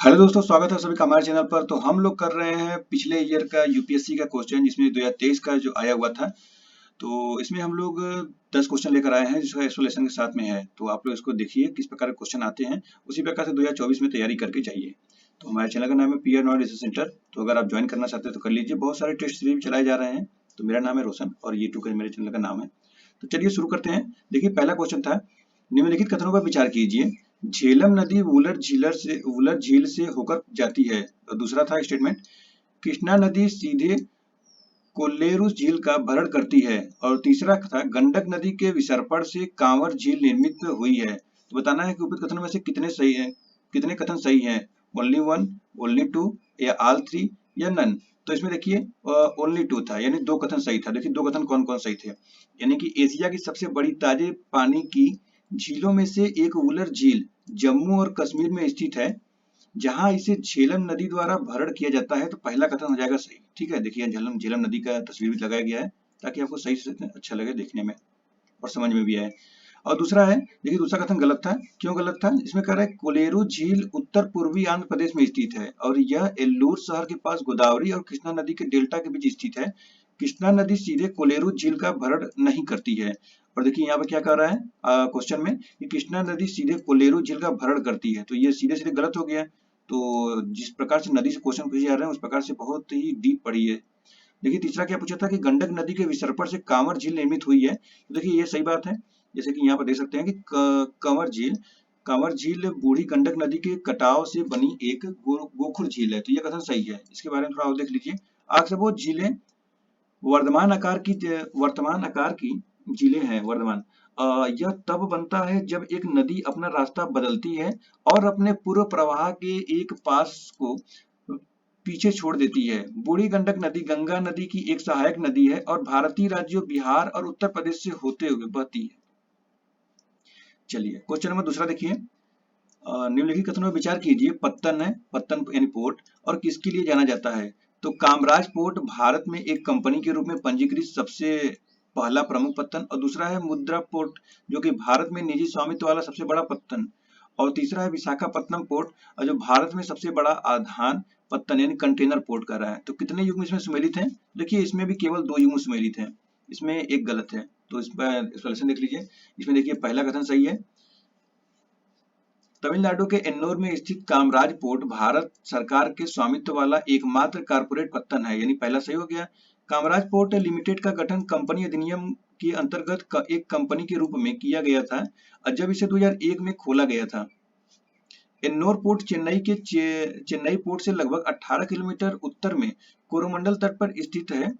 Hello दोस्तों, स्वागत है सभी का हमारे चैनल पर। तो हम लोग कर रहे हैं पिछले ईयर का यूपीएससी का क्वेश्चन, जिसमें 2023 का जो आया हुआ था। तो इसमें हम लोग 10 क्वेश्चन लेकर आए हैं, जिसका एक्सप्लेनेशन के साथ में है। तो आप लोग इसको देखिए किस प्रकार के क्वेश्चन आते हैं, उसी प्रकार से 2024 में तैयारी करके जाइए। तो हमारे चैनल का नाम है पीआर नॉलेज रिसर्च सेंटर। तो अगर आप ज्वाइन करना चाहते हैं तो कर लीजिए। बहुत सारे टेस्ट सीरीज चलाए जा रहे हैं। तो मेरा नाम है रोशन और यूट्यूब का मेरे चैनल का नाम है। तो चलिए शुरू करते हैं। देखिए, पहला क्वेश्चन था, निम्नलिखित कथनों पर विचार कीजिए। झेलम नदी वुलर झील से होकर जाती है। और दूसरा था स्टेटमेंट, कृष्णा नदी सीधे कोल्लेरू झील का भरण करती है। और तीसरा था, गंडक नदी के विसर्पण से कांवर झील निर्मित हुई है। तो बताना है कि उपयुक्त कथनों में से कितने सही हैं, कितने कथन सही हैं। ओनली वन, ओनली टू, या ऑल थ्री, या नन। तो इसमें देखिए ओनली टू था, यानी दो कथन सही था। देखिए दो कथन कौन कौन सही थे। यानी कि एशिया की सबसे बड़ी ताजे पानी की झीलों में से एक वुलर झील जम्मू और कश्मीर में स्थित है, जहां इसे झेलम नदी द्वारा भरण किया जाता है। तो पहला कथन हो जाएगा सही। ठीक है, देखिए झेलम झेलम नदी का तस्वीर भी लगाया गया है, ताकि आपको सही से अच्छा लगे देखने में और समझ में भी आए। और दूसरा है, देखिए दूसरा कथन गलत था। क्यों गलत था? इसमें कह रहा है कोलेरू झील उत्तर पूर्वी आंध्र प्रदेश में स्थित है और यह एल्लूर शहर के पास गोदावरी और कृष्णा नदी के डेल्टा के बीच स्थित है। कृष्णा नदी सीधे कोलेरू झील का भरण नहीं करती है। और देखिए यहाँ पर क्या कह रहा है क्वेश्चन में, कि कृष्णा नदी सीधे कोलेरू झील का भरण करती है। तो ये सीधे सीधे गलत हो गया। तो जिस प्रकार से नदी से क्वेश्चन पूछे जा रहे हैं, उस प्रकार से बहुत ही डीप पढ़ी है। देखिए तीसरा क्या पूछा था, कि गंडक नदी के विसर्पण से कांवर झील निर्मित हुई है। तो देखिए ये सही बात है। जैसे कि यहाँ पर देख सकते हैं कि कांवर झील बूढ़ी गंडक नदी के कटाव से बनी एक गोखुर झील है। तो यह कथन सही है। इसके बारे में थोड़ा और देख लीजिए। अक्सर वो झीलें वर्तमान आकार की झीलें हैं। यह तब बनता है जब एक नदी अपना रास्ता बदलती है और अपने पूर्व प्रवाह के एक पास को पीछे छोड़ देती है। बूढ़ी गंडक नदी गंगा नदी की एक सहायक नदी है और भारतीय राज्यों बिहार और उत्तर प्रदेश से होते हुए बहती है। चलिए क्वेश्चन नंबर दूसरा देखिए। निम्नलिखित कथनों पर विचार कीजिए। पत्तन है, पत्तन यानी पोर्ट, और किसके लिए जाना जाता है। तो कामराज पोर्ट भारत में एक कंपनी के रूप में पंजीकृत सबसे पहला प्रमुख पत्तन। और दूसरा है मुद्रा पोर्ट, जो कि भारत में निजी स्वामित्व वाला सबसे बड़ा पत्तन। और तीसरा है विशाखापत्तनम पोर्ट, जो भारत में सबसे बड़ा आधान पत्तन यानी कंटेनर पोर्ट कर रहा है। तो कितने युग्म इसमें सम्मिलित हैं? देखिए इसमें भी केवल दो युग्म सम्मिलित हैं, इसमें एक गलत है। तो इस पर एक्सप्लेनेशन देख लीजिए। इसमें देखिए पहला कथन सही है। तमिलनाडु के एन्नोर में स्थित कामराज पोर्ट भारत सरकार के स्वामित्व वाला एकमात्र कारपोरेट पत्तन है, यानी पहला सही हो गया। कामराज पोर्ट लिमिटेड का गठन कंपनी अधिनियम के अंतर्गत एक कंपनी के रूप में किया गया था, और जब इसे 2001 में खोला गया था। एन्नोर पोर्ट चेन्नई पोर्ट से लगभग 18 किलोमीटर उत्तर में कोरोमंडल तट पर स्थित है।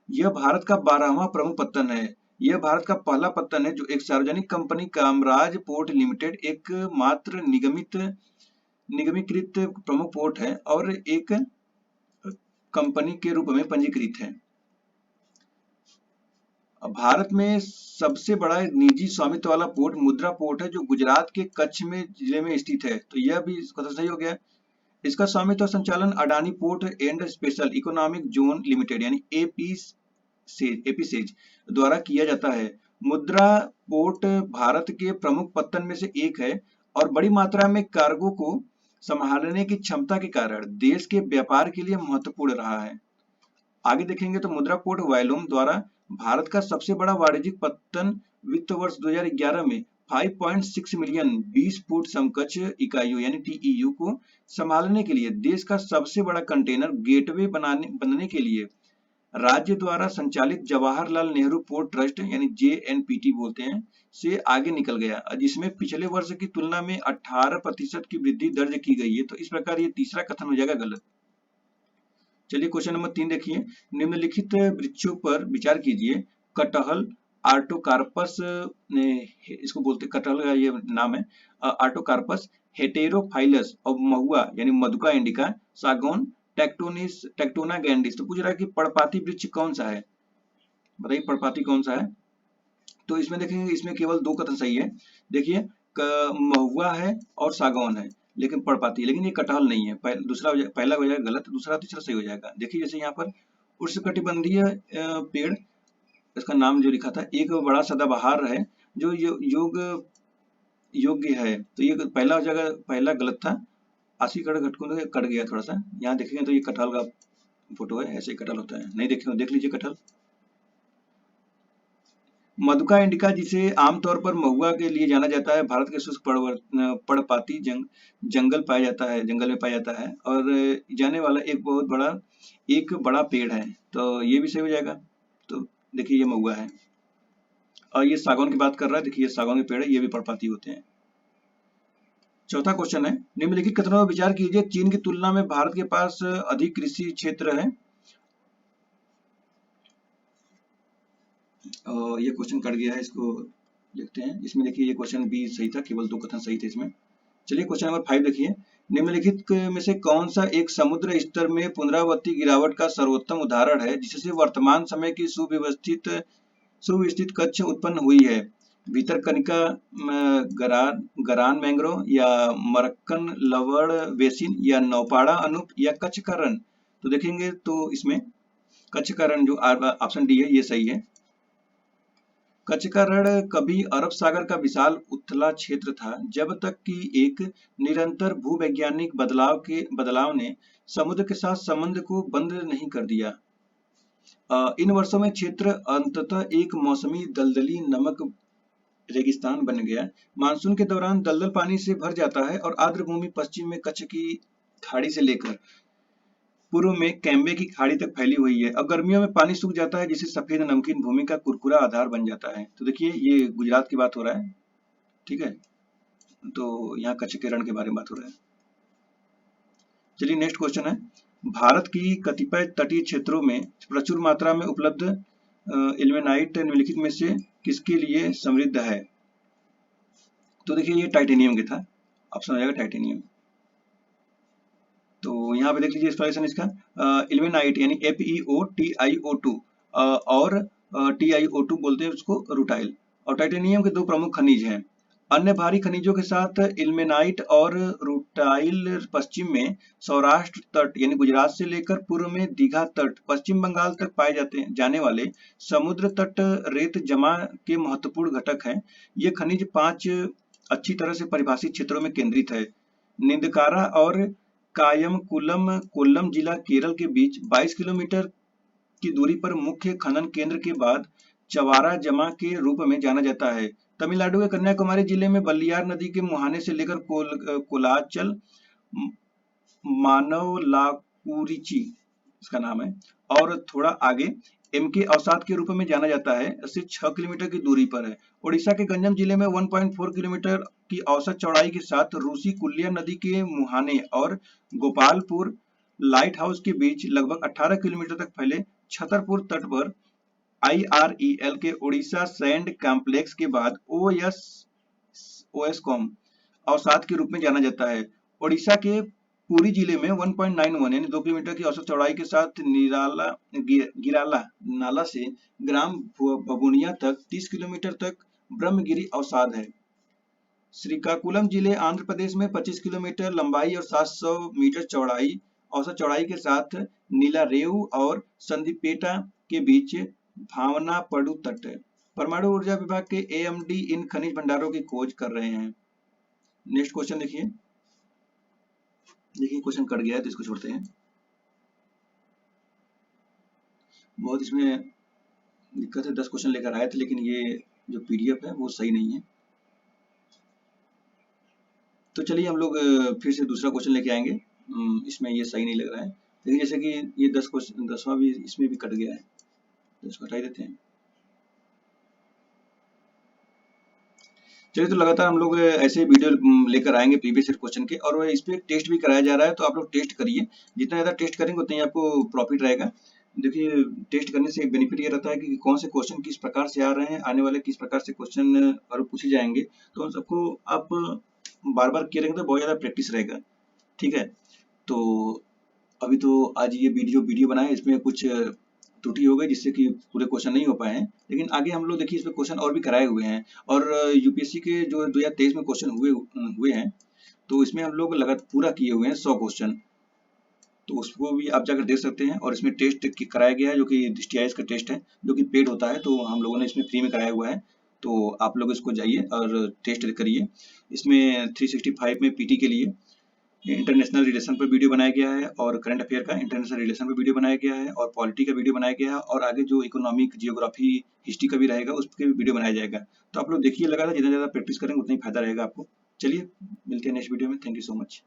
यह भारत का 12वां प्रमुख पत्तन है। यह भारत का पहला पत्तन है जो एक सार्वजनिक कंपनी कामराज पोर्ट लिमिटेड एक मात्र निगमीकृत प्रमुख पोर्ट है और एक कंपनी के रूप में पंजीकृत है। भारत में सबसे बड़ा निजी स्वामित्व वाला पोर्ट मुद्रा पोर्ट है, जो गुजरात के कच्छ में जिले में स्थित है। तो यह भी कथन सही हो गया। इसका स्वामित्व संचालन Adani port and special economic zone limited यानी एपीसेज द्वारा किया जाता है। मुद्रा पोर्ट भारत के प्रमुख पत्तन में से एक है और बड़ी मात्रा में कार्गो को संभालने की क्षमता के कारण देश के व्यापार के लिए महत्वपूर्ण रहा है। आगे देखेंगे तो मुद्रा पोर्ट वॉल्यूम द्वारा भारत का सबसे बड़ा वाणिज्यिक पत्तन वित्त वर्ष 2011 में 5.6 मिलियन 20 फुट समकक्ष इकाइयों यानी टीईयू को संभालने के लिए देश का सबसे बड़ा कंटेनर गेटवे बनने के लिए राज्य द्वारा संचालित जवाहरलाल नेहरू पोर्ट ट्रस्ट यानी जेएनपीटी बोलते हैं से आगे निकल गया, जिसमें पिछले वर्ष की तुलना में 18% की वृद्धि दर्ज की गई है। तो इस प्रकार ये तीसरा कथन हो जाएगा गलत। चलिए क्वेश्चन नंबर 3 देखिए। निम्नलिखित वृक्षों पर विचार कीजिए। कटहल आर्टोकार्पस इसको बोलते, कटहल का ये नाम है आर्टोकार्पस, हेटेरोफाइलस और महुआ यानी मधुका इंडिका, सागौन, टेक्टोना गैंडिस। तो पूछ रहा है कि पर्णपाती वृक्ष कौन सा है, बताइए पर्णपाती कौन सा है। तो इसमें देखेंगे इसमें केवल दो कथन सही है। देखिए महुआ है और सागौन है, लेकिन पर्णपाती, लेकिन ये कटहल नहीं है। पहला हो जाएगा गलत, दूसरा तीसरा सही हो जाएगा। देखिए जैसे यहाँ पर उष्णकटिबंधीय पेड़, इसका नाम जो लिखा था, एक बड़ा सदाबहार है जो योग योग्य है। तो ये पहला हो जाएगा, पहला गलत था। आशी कटहल कट गया थोड़ा सा, यहाँ देखेंगे तो ये कटहल का फोटो है, ऐसे ही कटहल होता है, नहीं देखे देख लीजिए कटहल। मधुका इंडिका, जिसे आमतौर पर महुआ के लिए जाना जाता है, भारत के शुष्क पर्णपाती जंगल पाया जाता है, जंगल में पाया जाता है और जाने वाला एक बड़ा पेड़ है, तो ये भी सही हो जाएगा। तो देखिए ये महुआ है और ये सागौन की बात कर रहा है, देखिए ये सागौन के पेड़ है, ये भी पर्णपाती होते हैं। चौथा क्वेश्चन है, निम्नलिखित कथनों पर विचार कीजिए, चीन की तुलना में भारत के पास अधिक कृषि क्षेत्र है। और ये क्वेश्चन कट गया है, इसको देखते हैं। इसमें देखिए ये क्वेश्चन भी सही था, केवल 2 कथन सही थे इसमें। चलिए क्वेश्चन नंबर 5 देखिए, निम्नलिखित में से कौन सा एक समुद्र स्तर में पुनरावृत्ति गिरावट का सर्वोत्तम उदाहरण है, जिससे वर्तमान समय की सुव्यवस्थित कच्छ उत्पन्न हुई है? भीतरकनिका गरान मैंग्रोव या मरक्कन लवण बेसिन या नौपाड़ा अनूप या कच्छ का रन? तो देखेंगे तो इसमें कच्छ का रन जो ऑप्शन डी है ये सही है। कच्छ का रण कभी अरब सागर का विशाल उथला क्षेत्र था, जब तक कि एक निरंतर भूवैज्ञानिक बदलाव ने समुद्र के साथ संबंध को बंद नहीं कर दिया। इन वर्षों में क्षेत्र अंततः एक मौसमी दलदली नमक रेगिस्तान बन गया। मानसून के दौरान दलदल पानी से भर जाता है और आर्द्र भूमि पश्चिम में कच्छ की खाड़ी से लेकर पूर्व में कैम्बे की खाड़ी तक फैली हुई है। अब गर्मियों में पानी सूख जाता है, जिससे सफेद नमकीन भूमि का कुरकुरा आधार बन जाता है। तो देखिए ये गुजरात की बात हो रहा है, ठीक है, तो यहाँ कच्छ के रण के बारे में बात हो रहा है। चलिए नेक्स्ट क्वेश्चन है, भारत की कतिपय तटीय क्षेत्रों में प्रचुर मात्रा में उपलब्ध इल्मेनाइट निम्नलिखित में से किसके लिए समृद्ध है? तो देखिए ये टाइटेनियम के था, ऑप्शन हो जाएगा टाइटेनियम। तो यहाँ पे देख लीजिए एक्सप्लेनेशन इसका, इल्मेनाइट यानी FeO TiO2 और TiO2 बोलते हैं उसको रूटाइल, और टाइटेनियम के 2 प्रमुख खनिज हैं। अन्य भारी खनिजों के साथ इल्मेनाइट और रूटाइल पश्चिम में सौराष्ट्र तट यानी गुजरात से लेकर पूर्व में दीघा तट पश्चिम बंगाल तक पाए जाने वाले समुद्र तट रेत जमा के महत्वपूर्ण घटक हैं। ये खनिज 5 अच्छी तरह से परिभाषित क्षेत्रों में केंद्रित है। निंदकारा और कायमकुलम कोल्लम जिला केरल के बीच 22 किलोमीटर की दूरी पर मुख्य खनन केंद्र के बाद चवारा जमा के रूप में जाना जाता है। तमिलनाडु के कन्याकुमारी जिले में बल्लियार नदी के मुहाने से लेकर कोलाचल मानवलाकुरिची इसका नाम है और थोड़ा आगे के अवसाद के रूप में जाना जाता है, इससे 6 किलोमीटर की दूरी पर है। उड़ीसा के गंजम जिले में 1.4 किलोमीटर की औसत चौड़ाई के साथ रूसी कुल्लिया नदी के मुहाने और गोपालपुर लाइट हाउस के बीच लगभग 18 किलोमीटर तक फैले छतरपुर तट पर IREL के उड़ीसा सैंड कॉम्प्लेक्स के बाद OSCOM अवसाद के रूप में जाना जाता है। उड़ीसा के पुरी जिले में 1.91 यानी 2 किलोमीटर की औसत चौड़ाई के साथ गिराला नाला से ग्राम बबुनिया तक 30 किलोमीटर तक ब्रह्मगिरी अवसाद है। श्रीकाकुलम जिले आंध्र प्रदेश में 25 किलोमीटर लंबाई और 700 मीटर चौड़ाई औसत चौड़ाई के साथ नीलारेऊ और संदीपेटा के बीच भावनापड़ू तट है। परमाणु ऊर्जा विभाग के AMD इन खनिज भंडारों की खोज कर रहे हैं। नेक्स्ट क्वेश्चन देखिए क्वेश्चन कट गया है तो इसको छोड़ते हैं, बहुत इसमें दिक्कत है। 10 क्वेश्चन लेकर आए थे लेकिन ये जो PDF है वो सही नहीं है। तो चलिए हम लोग फिर से दूसरा क्वेश्चन लेके आएंगे, इसमें ये सही नहीं लग रहा है। लेकिन जैसे कि ये 10वां भी इसमें भी कट गया है तो इसको हटा देते हैं। चलिए तो लगातार हम लोग ऐसे वीडियो लेकर आएंगे प्रीवियस ईयर क्वेश्चन के, और इस पे टेस्ट भी कराया जा रहा है, तो आप लोग टेस्ट करिए। जितना ज़्यादा टेस्ट करेंगे उतना ही आपको प्रॉफिट रहेगा। देखिए टेस्ट करने से एक बेनिफिट ये रहता है कि कौन से क्वेश्चन किस प्रकार से आ रहे हैं, आने वाले किस प्रकार से क्वेश्चन और पूछे जाएंगे, तो उन सबको आप बार बार किए रहेंगे तो बहुत ज़्यादा प्रैक्टिस रहेगा, ठीक है। तो अभी तो आज ये वीडियो बनाए, इसमें कुछ त्रुटि हो गई जिससे कि पूरे क्वेश्चन नहीं हो पाए हैं, लेकिन आगे हम लोग देखिए इसमें क्वेश्चन और भी कराए हुए हैं। और UPSC के जो 2023 में क्वेश्चन हुए हैं, तो इसमें हम लोग लगातार पूरा किए हुए हैं 100 क्वेश्चन, तो उसको भी आप जाकर देख सकते हैं। और इसमें टेस्ट कराया गया है जो कि STIS का टेस्ट है, जो कि पेड होता है, तो हम लोगों ने इसमें फ्री में कराया हुआ है। तो आप लोग इसको जाइए और टेस्ट करिए। इसमें 365 में PT के लिए इंटरनेशनल रिलेशन पर वीडियो बनाया गया है, और करंट अफेयर का इंटरनेशनल रिलेशन पर वीडियो बनाया गया है, और पॉलिटी का वीडियो बनाया गया है, और आगे जो इकोनॉमिक, जियोग्राफी, हिस्ट्री का भी रहेगा उस पर भी वीडियो बनाया जाएगा। तो आप लोग देखिए, लगा था जितना ज़्यादा प्रैक्टिस करेंगे उतना ही फायदा रहेगा आपको। चलिए मिलते हैं नेक्स्ट वीडियो में। Thank you so much.